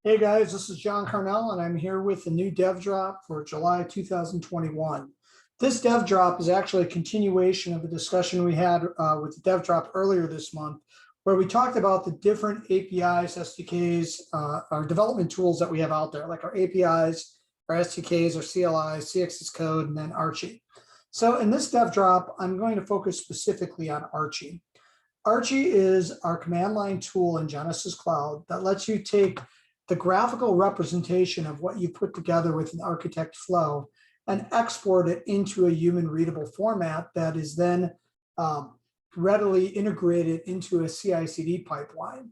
Hey guys, this is John Carnell, and I'm here with the new DevDrop for July 2021. This DevDrop is actually a continuation of a discussion we had with the DevDrop earlier this month, where we talked about the different APIs, SDKs, our development tools that we have out there, like our APIs, our SDKs, our CLI, CXS code, and then Archie. So in this DevDrop, I'm going to focus specifically on Archie. Archie is our command line tool in Genesis Cloud that lets you take the graphical representation of what you put together with an architect flow and export it into a human readable format that is then readily integrated into a CI/CD pipeline.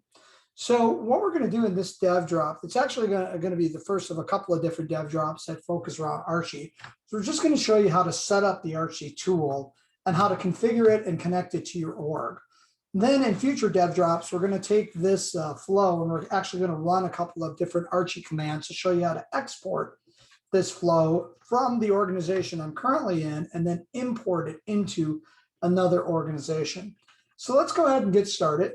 So what we're going to do in this dev drop, it's actually going to be the first of a couple of different dev drops that focus around Archie. So we're just going to show you how to set up the Archie tool and how to configure it and connect it to your org. Then in future dev drops, we're going to take this flow and we're actually going to run a couple of different Archie commands to show you how to export this flow from the organization I'm currently in and then import it into another organization. So let's go ahead and get started.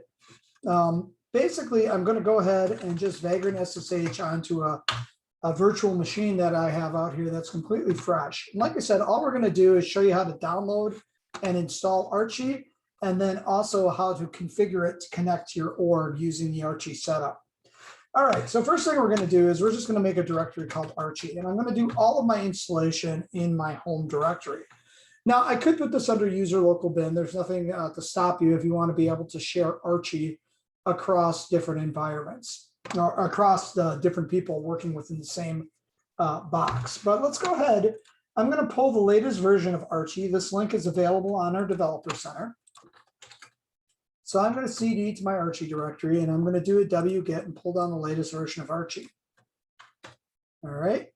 Basically, I'm going to go ahead and just vagrant SSH onto a virtual machine that I have out here that's completely fresh. And like I said, all we're going to do is show you how to download and install Archie, and then also how to configure it to connect to your org using the Archie setup. All right, so first thing we're going to do is we're just going to make a directory called Archie, and I'm going to do all of my installation in my home directory. Now, I could put this under user local bin. There's nothing to stop you if you want to be able to share Archie across different environments or across the different people working within the same box. But let's go ahead. I'm going to pull the latest version of Archie. This link is available on our Developer Center. So I'm going to cd to my Archie directory, and I'm going to do a wget and pull down the latest version of Archie. All right.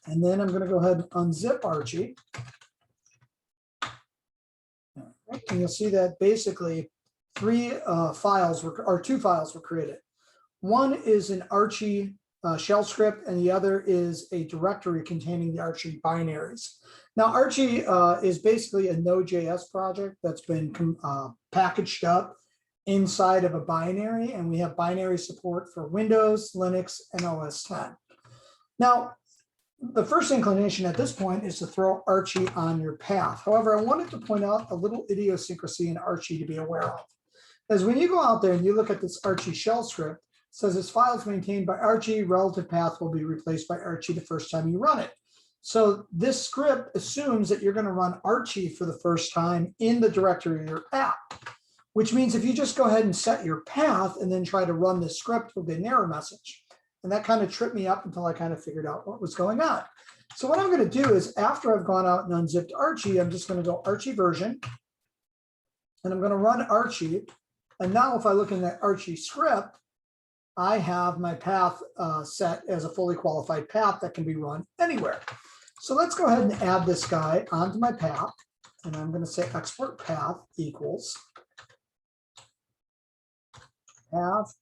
And then I'm going to go ahead and unzip Archie. All right. And you'll see that basically two files were created. One is an Archie shell script, and the other is a directory containing the Archie binaries. Now, Archie is basically a Node.js project that's been packaged up inside of a binary, and we have binary support for Windows, Linux, and OS X. Now, the first inclination at this point is to throw Archie on your path. However, I wanted to point out a little idiosyncrasy in Archie to be aware of. As when you go out there and you look at this Archie shell script, it says this file is maintained by Archie, relative path will be replaced by Archie the first time you run it. So this script assumes that you're going to run Archie for the first time in the directory of your app, which means if you just go ahead and set your path and then try to run this script, you'll get an error message. And that kind of tripped me up until I kind of figured out what was going on. So what I'm going to do is after I've gone out and unzipped Archie, I'm just going to go Archie version, and I'm going to run Archie. And now if I look in that Archie script, I have my path set as a fully qualified path that can be run anywhere. So let's go ahead and add this guy onto my path. And I'm going to say export path equals path :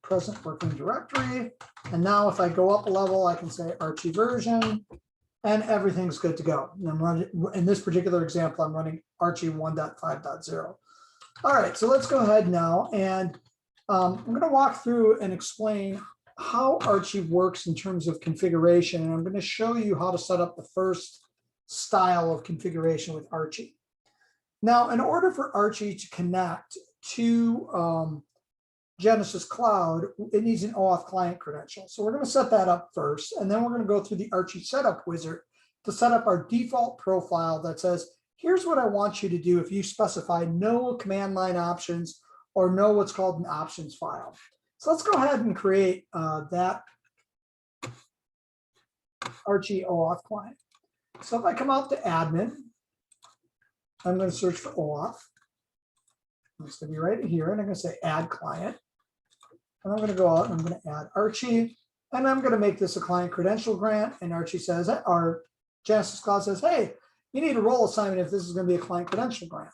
present working directory. And now if I go up a level, I can say Archie version, and everything's good to go. And I'm running, in this particular example, I'm running Archie 1.5.0. All right, so let's go ahead now, and I'm going to walk through and explain how Archie works in terms of configuration. And I'm going to show you how to set up the first style of configuration with Archie. Now, in order for Archie to connect to Genesis Cloud, it needs an Oauth Client credential. So we're going to set that up first, and then we're going to go through the Archie Setup wizard to set up our default profile that says, here's what I want you to do if you specify no command line options or know what's called an options file. So let's go ahead and create that Archie Oauth client. So if I come out to admin, I'm going to search for Oauth. It's going to be right here, and I'm going to say add client. And I'm going to go out and I'm going to add Archie, and I'm going to make this a client credential grant. And Archie says, or Genesis Cloud says, hey, you need a role assignment if this is going to be a client credential grant.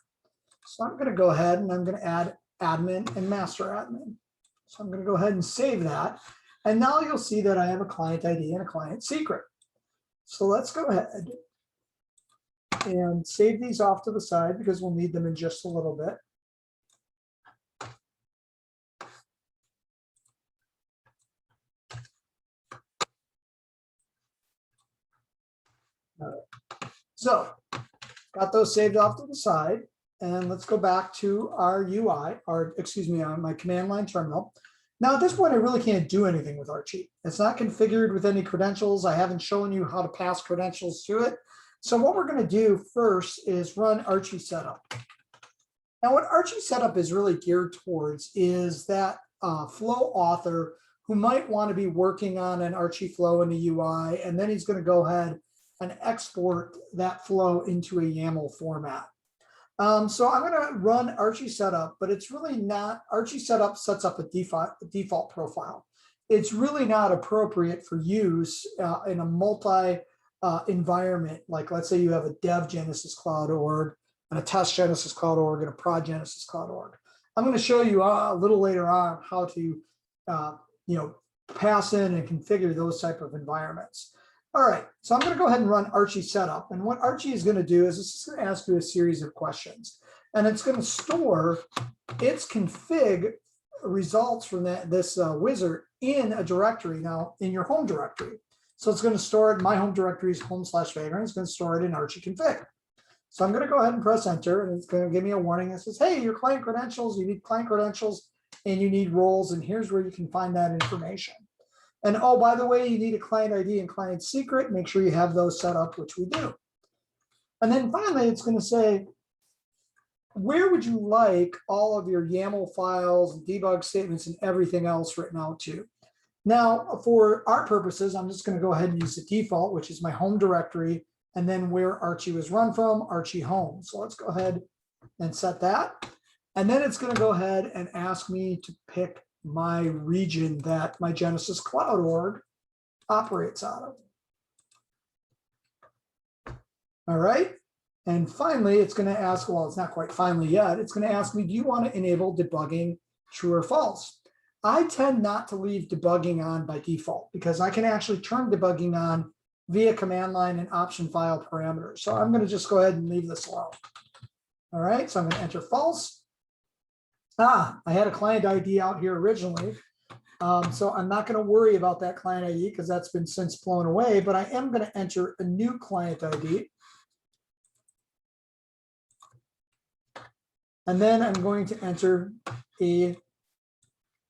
So I'm going to go ahead and I'm going to add admin and master admin. So I'm going to go ahead and save that. And now you'll see that I have a client ID and a client secret. So let's go ahead and save these off to the side because we'll need them in just a little bit. All right. So got those saved off to the side. And let's go back to our UI, or excuse me, on my command line terminal. Now at this point, I really can't do anything with Archie. It's not configured with any credentials. I haven't shown you how to pass credentials to it. So what we're going to do first is run Archie Setup. Now what Archie Setup is really geared towards is that flow author who might want to be working on an Archie flow in the UI, and then he's going to go ahead and export that flow into a YAML format. So I'm going to run Archie Setup, but it's really not. Archie Setup sets up a default profile. It's really not appropriate for use in a multi environment. Like let's say you have a dev Genesis Cloud org and a test Genesis Cloud org and a prod Genesis Cloud org. I'm going to show you a little later on how to pass in and configure those type of environments. All right, so I'm going to go ahead and run Archie Setup. And what Archie is going to do is it's just going to ask you a series of questions. And it's going to store its config results from this wizard in a directory, now in your home directory. So it's going to store it, my home directory is home/vagrant. It's going to store it in Archie config. So I'm going to go ahead and press enter, and it's going to give me a warning that says, hey, your client credentials, you need client credentials, and you need roles, and here's where you can find that information. And oh, by the way, you need a client ID and client secret. Make sure you have those set up, which we do. And then finally, it's going to say, where would you like all of your YAML files and debug statements and everything else written out to? Now, for our purposes, I'm just going to go ahead and use the default, which is my home directory, and then where Archie was run from, Archie home. So let's go ahead and set that. And then it's going to go ahead and ask me to pick my region that my Genesis Cloud org operates out of. All right. And finally, it's going to ask, well, it's not quite finally yet. It's going to ask me, do you want to enable debugging true or false? I tend not to leave debugging on by default because I can actually turn debugging on via command line and option file parameters. So I'm going to just go ahead and leave this alone. All right. So I'm going to enter false. I had a client ID out here originally. So I'm not going to worry about that client ID because that's been since blown away, but I am going to enter a new client ID. And then I'm going to enter a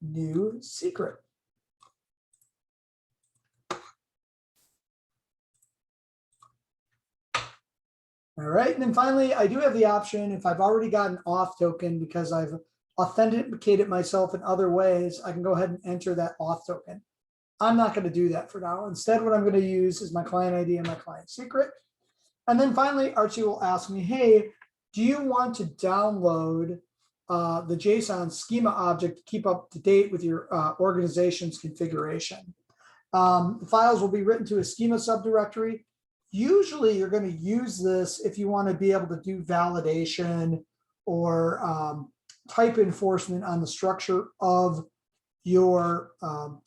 new secret. All right, and then finally, I do have the option, if I've already got an auth token because I've authenticated myself in other ways, I can go ahead and enter that auth token. I'm not going to do that for now. Instead, what I'm going to use is my client ID and my client secret. And then finally, Archie will ask me, hey, do you want to download the JSON schema object to keep up to date with your organization's configuration? The files will be written to a schema subdirectory. Usually, you're going to use this if you want to be able to do validation or type enforcement on the structure of your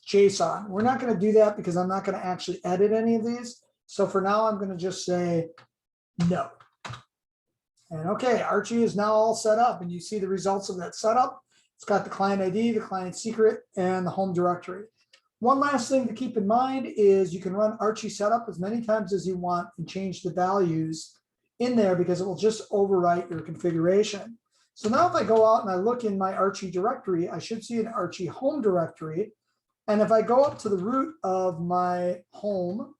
JSON. We're not going to do that because I'm not going to actually edit any of these. So for now, I'm going to just say no. And okay, Archie is now all set up, and you see the results of that setup. It's got the client ID, the client secret, and the home directory. One last thing to keep in mind is you can run Archie Setup as many times as you want and change the values in there because it will just overwrite your configuration. So now if I go out and I look in my Archie directory, I should see an Archie home directory. And if I go up to the root of my home,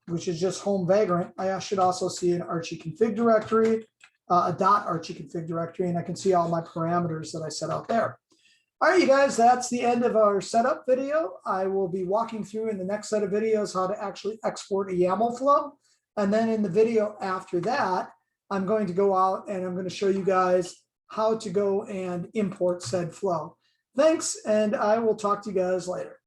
which is just home vagrant, I should also see an Archie config directory, a .archie config directory, and I can see all my parameters that I set out there. All right, you guys, that's the end of our setup video. I will be walking through in the next set of videos how to actually export a YAML flow. And then in the video after that, I'm going to go out and I'm going to show you guys how to go and import said flow. Thanks, and I will talk to you guys later.